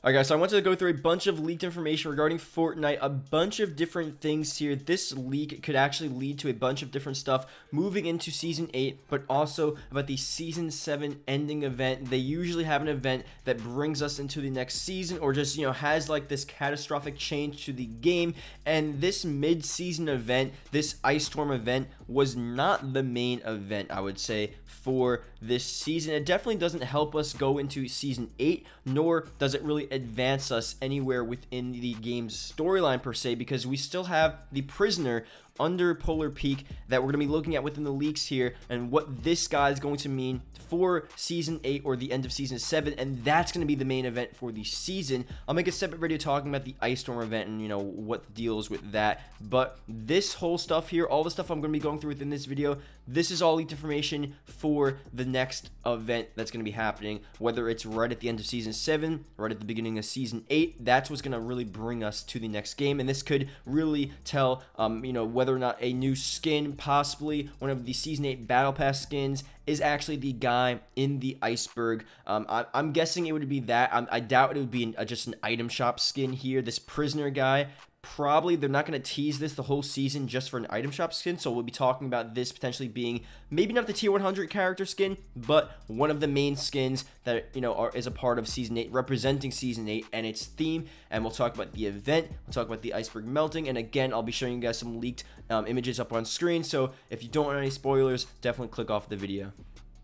Alright guys, so I wanted to go through a bunch of leaked information regarding Fortnite, a bunch of different things here. This leak could actually lead to a bunch of different stuff moving into Season 8, but also about the Season 7 ending event. They usually have an event that brings us into the next season, or just, has like this catastrophic change to the game, and this mid-season event, this Ice Storm event, was not the main event, I would say, for this season. It definitely doesn't help us go into Season 8, nor does it really advance us anywhere within the game's storyline per se, because we still have the prisoner under Polar Peak that we're going to be looking at within the leaks here, and what this guy is going to mean for Season 8 or the end of Season 7, and that's going to be the main event for the season. I'll make a separate video talking about the Ice Storm event and, what the deal is with that, but this whole stuff here, all the stuff I'm going to be going through within this video, this is all leaked information for the next event that's going to be happening, whether it's right at the end of Season 7, right at the beginning of Season 8, that's what's going to really bring us to the next game, and this could really tell, whether or not a new skin, possibly one of the Season 8 Battle Pass skins, is actually the guy in the iceberg. I'm guessing it would be that. I doubt it would be just an item shop skin here. This prisoner guy, probably they're not going to tease this the whole season just for an item shop skin, so we'll be talking about this potentially being maybe not the tier 100 character skin, but one of the main skins that is a part of Season 8, representing Season 8 and its theme. And we'll talk about the event, we'll talk about the iceberg melting, and again, I'll be showing you guys some leaked images up on screen, so if you don't want any spoilers, definitely click off the video.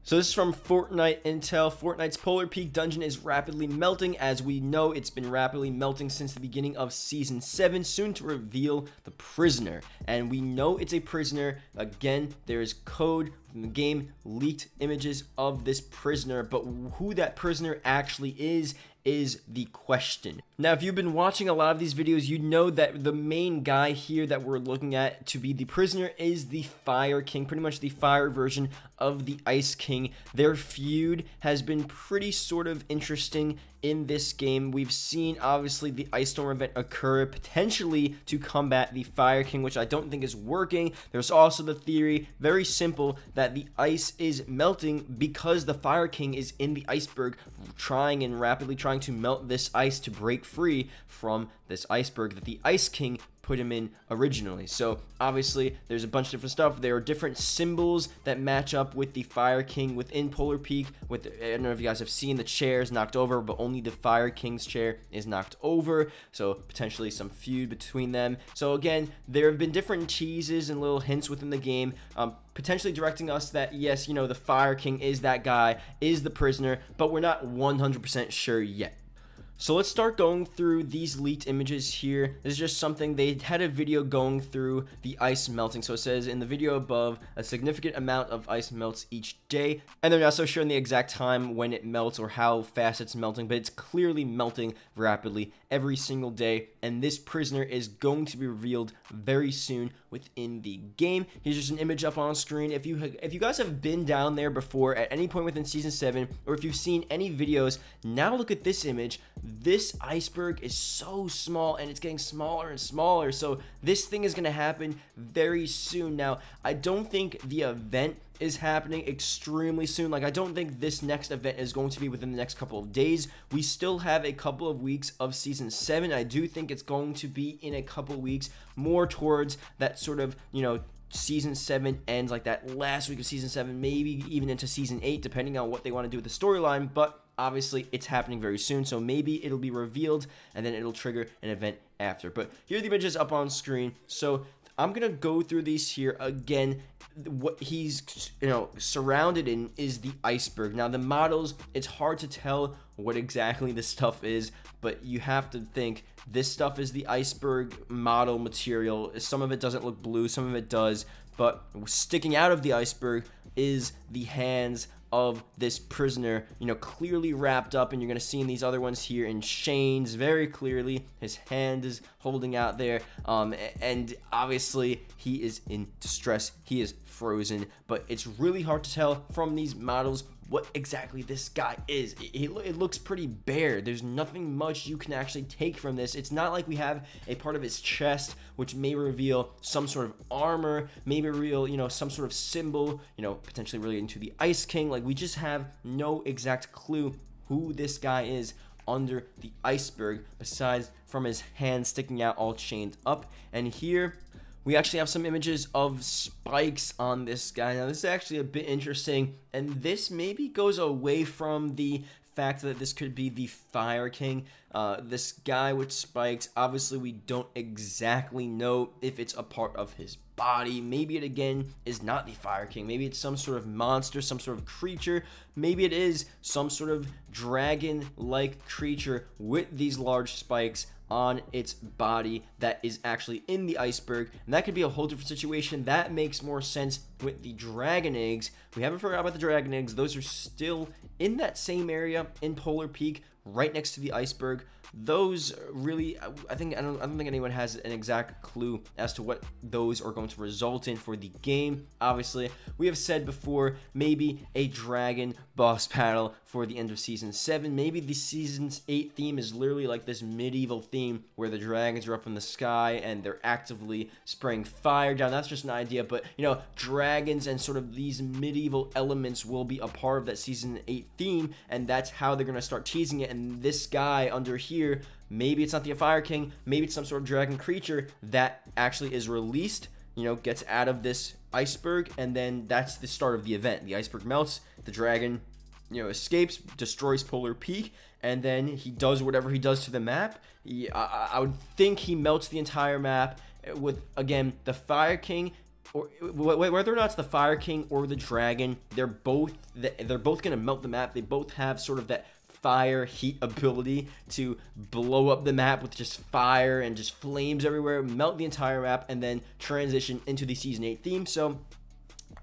So this is from Fortnite Intel. Fortnite's Polar Peak dungeon is rapidly melting. As we know, it's been rapidly melting since the beginning of Season 7, soon to reveal the prisoner. And we know it's a prisoner. Again, there is code from the game, leaked images of this prisoner, but who that prisoner actually is the question. Now, if you've been watching a lot of these videos, you know that the main guy here that we're looking at to be the prisoner is the Fire King, pretty much the fire version of the Ice King. Their feud has been pretty sort of interesting in this game. We've seen obviously the Ice Storm event occur potentially to combat the Fire King, which I don't think is working. There's also the theory, very simple, that the ice is melting because the Fire King is in the iceberg, rapidly trying to melt this ice to break free from this iceberg that the Ice King put him in originally. So obviously there's a bunch of different stuff. There are different symbols that match up with the Fire King within Polar Peak. I don't know if you guys have seen the chairs knocked over, but only the Fire King's chair is knocked over, so potentially some feud between them. So again, there have been different teases and little hints within the game, potentially directing us that yes, the Fire King is that guy, is the prisoner, but we're not 100% sure yet. So let's start going through these leaked images here. This is just something, they had a video going through the ice melting. So it says in the video above, a significant amount of ice melts each day. And they're also showing the exact time when it melts or how fast it's melting, but it's clearly melting rapidly every single day. And this prisoner is going to be revealed very soon within the game. Here's just an image up on screen. If you guys have been down there before at any point within Season 7, or if you've seen any videos, now look at this image. This iceberg is so small and it's getting smaller and smaller, so this thing is going to happen very soon. Now, I don't think the event is happening extremely soon. Like, I don't think this next event is going to be within the next couple of days. We still have a couple of weeks of Season 7. I do think it's going to be in a couple of weeks, more towards that sort of, Season 7 ends, like that last week of Season 7, maybe even into Season 8, depending on what they want to do with the storyline, but obviously it's happening very soon, so maybe it'll be revealed and then it'll trigger an event after. But here are the images up on screen. So I'm gonna go through these here again. What he's surrounded in is the iceberg. Now the models, it's hard to tell what exactly this stuff is, but you have to think this stuff is the iceberg model material. Some of it doesn't look blue, some of it does, but sticking out of the iceberg is the hands of this prisoner, clearly wrapped up, and you're going to see in these other ones here in chains very clearly. His hand is holding out there, and obviously he is in distress. He is frozen, but it's really hard to tell from these models what exactly this guy is. It looks pretty bare. There's nothing much you can actually take from this. It's not like we have a part of his chest which may reveal some sort of armor, maybe reveal, some sort of symbol, potentially relating to the Ice King. Like, we just have no exact clue who this guy is under the iceberg, besides from his hand sticking out all chained up. And here we actually have some images of spikes on this guy. Now, this is actually a bit interesting, and this maybe goes away from the fact that this could be the Fire King. This guy with spikes, obviously we don't exactly know if it's a part of his body. Maybe it again is not the Fire King. Maybe it's some sort of monster, some sort of creature. Maybe it is some sort of dragon-like creature with these large spikes on its body that is actually in the iceberg, and that could be a whole different situation. That makes more sense with the dragon eggs. We haven't forgot about the dragon eggs. Those are still in that same area in Polar Peak, right next to the iceberg. Those really, I don't think anyone has an exact clue as to what those are going to result in for the game. Obviously, we have said before, maybe a dragon boss battle for the end of Season 7. Maybe the Season's 8 theme is literally like this medieval theme where the dragons are up in the sky and they're actively spraying fire down. That's just an idea, but, you know, dragons and sort of these medieval elements will be a part of that Season 8 theme, and that's how they're going to start teasing it. And this guy under here, maybe it's not the Fire King, maybe it's some sort of dragon creature that actually is released, you know, gets out of this iceberg, and then that's the start of the event. The iceberg melts, the dragon, you know, escapes, destroys Polar Peak, and then he does whatever he does to the map. I would think he melts the entire map with, again, the Fire King, or whether or not it's the Fire King or the dragon, they're both gonna melt the map. They both have sort of that fire heat ability to blow up the map with just fire and just flames everywhere, melt the entire map, and then transition into the Season 8 theme. So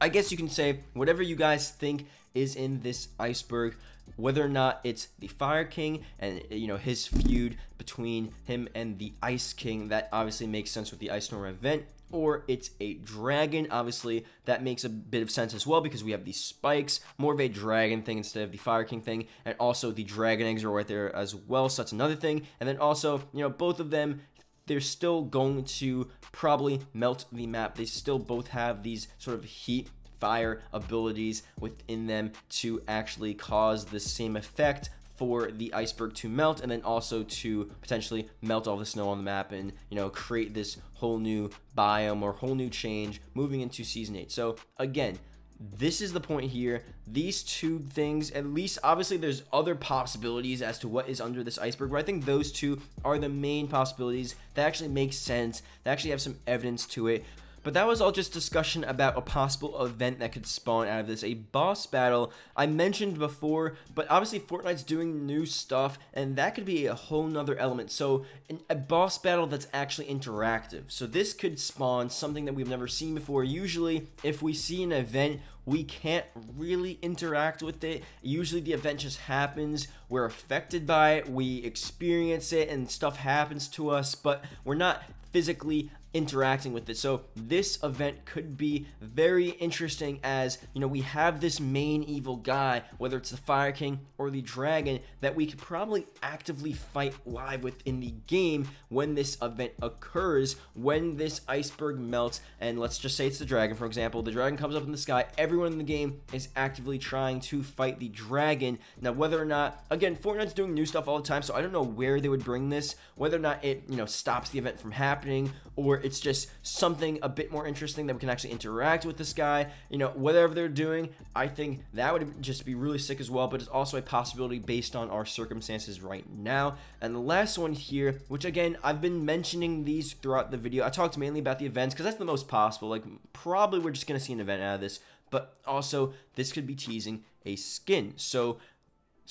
I guess you can say whatever you guys think is in this iceberg, whether or not it's the Fire King and, you know, his feud between him and the Ice King, that obviously makes sense with the Ice Storm event, or it's a dragon. Obviously that makes a bit of sense as well, because we have these spikes, more of a dragon thing instead of the Fire King thing, and also the dragon eggs are right there as well, so that's another thing. And then also, you know, both of them, they're still going to probably melt the map. They still both have these sort of heat fire abilities within them to actually cause the same effect for the iceberg to melt, and then also to potentially melt all the snow on the map and, you know, create this whole new biome or whole new change moving into Season 8. So again, this is the point here. These two things, at least, obviously there's other possibilities as to what is under this iceberg, but I think those two are the main possibilities that actually make sense, that actually have some evidence to it. But that was all just discussion about a possible event that could spawn out of this. A boss battle, I mentioned before, but obviously Fortnite's doing new stuff, and that could be a whole nother element. So a boss battle that's actually interactive. So this could spawn something that we've never seen before. Usually, if we see an event, we can't really interact with it. Usually the event just happens, we're affected by it, we experience it, and stuff happens to us, but we're not physically interacting with it. So this event could be very interesting, as, you know, we have this main evil guy, whether it's the Fire King or the dragon, that we could probably actively fight live within the game when this event occurs, when this iceberg melts. And let's just say it's the dragon, for example. The dragon comes up in the sky, everyone in the game is actively trying to fight the dragon. Now, whether or not, again, Fortnite's doing new stuff all the time, so I don't know where they would bring this, whether or not it, you know, stops the event from happening, or it's just something a bit more interesting that we can actually interact with this guy. You know, whatever they're doing, I think that would just be really sick as well, but it's also a possibility based on our circumstances right now. And the last one here, which again, I've been mentioning these throughout the video. I talked mainly about the events because that's the most possible. Like, probably we're just going to see an event out of this, but also this could be teasing a skin. So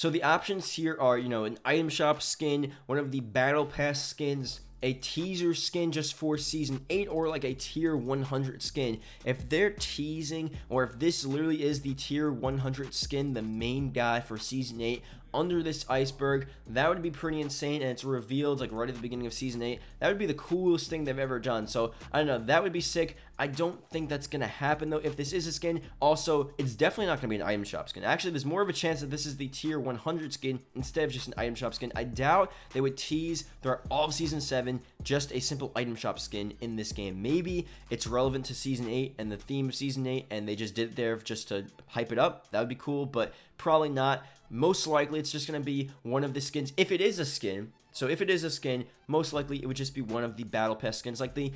the options here are, you know, an item shop skin, one of the battle pass skins, a teaser skin just for Season 8, or like a tier 100 skin. If they're teasing, or if this literally is the tier 100 skin, the main guy for Season 8 under this iceberg, that would be pretty insane, and it's revealed like right at the beginning of Season 8. That would be the coolest thing they've ever done. So I don't know, that would be sick. I don't think that's gonna happen though if this is a skin. Also, it's definitely not gonna be an item shop skin. Actually, there's more of a chance that this is the tier 100 skin instead of just an item shop skin. I doubt they would tease throughout all of Season 7 just a simple item shop skin in this game. Maybe it's relevant to Season 8 and the theme of Season 8, and they just did it there just to hype it up. That would be cool, but probably not. most likely it's just going to be one of the skins, if it is a skin. So if it is a skin, most likely it would just be one of the battle pass skins, like the,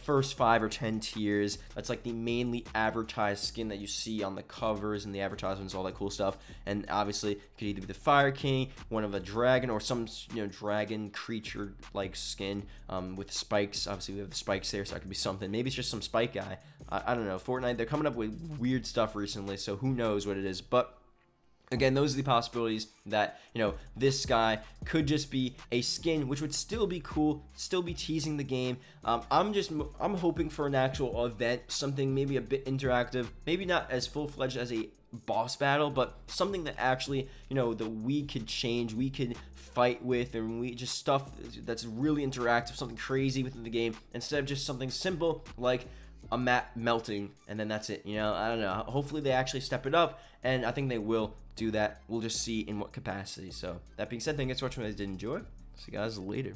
first 5 or 10 tiers. That's like the mainly advertised skin that you see on the covers and the advertisements, all that cool stuff. And obviously it could either be the Fire King, one of a dragon, or some dragon creature like skin with spikes. Obviously we have the spikes there, so that could be something. Maybe it's just some spike guy. I don't know. Fortnite, they're coming up with weird stuff recently, so who knows what it is. But again, those are the possibilities that, this guy could just be a skin, which would still be cool, still be teasing the game. I'm hoping for an actual event, something maybe a bit interactive, maybe not as full-fledged as a boss battle, but something that actually, that we could change, we could fight with, and we just stuff that's really interactive, something crazy within the game, instead of just something simple like a map melting and then that's it. I don't know. Hopefully they actually step it up, and I think they will do that. We'll just see in what capacity. So that being said, thank you guys for watching. I did enjoy. See you guys later.